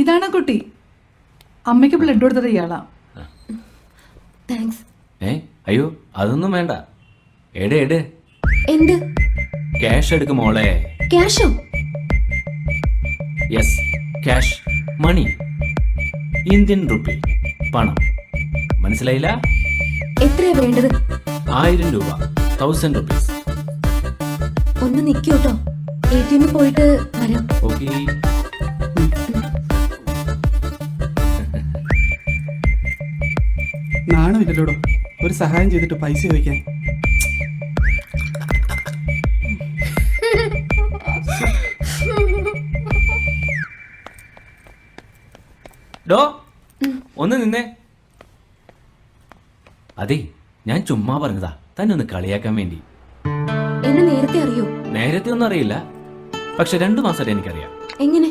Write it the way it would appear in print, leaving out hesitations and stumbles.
ഇതാണ് കുട്ടി. അമ്മയ്ക്ക് ബ്ലഡ് കൊടുത്തത് ഇയാളാ. താങ്ക്സ്. അയ്യോ അതൊന്നും വേണ്ട. എട് എന്ത്? ക്യാഷ് എടുക്ക് മോളെ. ക്യാഷോ? യെസ്, ക്യാഷ്, മണി, ഇന്ത്യൻ റുപ്പി, പണം. മനസ്സിലായില്ല? എത്രയാ വേണ്ടത്? 1000 രൂപ, 1000 റുപ്പീസ്. ഒന്ന് നിൽക്കൂട്ടോ, ATM പോയിട്ട് വരാം. ഓക്കെ. നാണമില്ലല്ലോടോ ഒരു സഹായം ചെയ്തിട്ട് പൈസ ചോദിക്കാൻ. ഡോ ഒന്ന് നിന്നേ. അതെ, ഞാൻ ചുമ്മാ പറഞ്ഞതാ, തന്നെ ഒന്ന് കളിയാക്കാൻ വേണ്ടി. എന്നെ നേരത്തെ അറിയോ? നേരത്തെ ഒന്നും അറിയില്ല, പക്ഷെ 2 മാസമായിട്ട് എനിക്കറിയാം. എങ്ങനെ?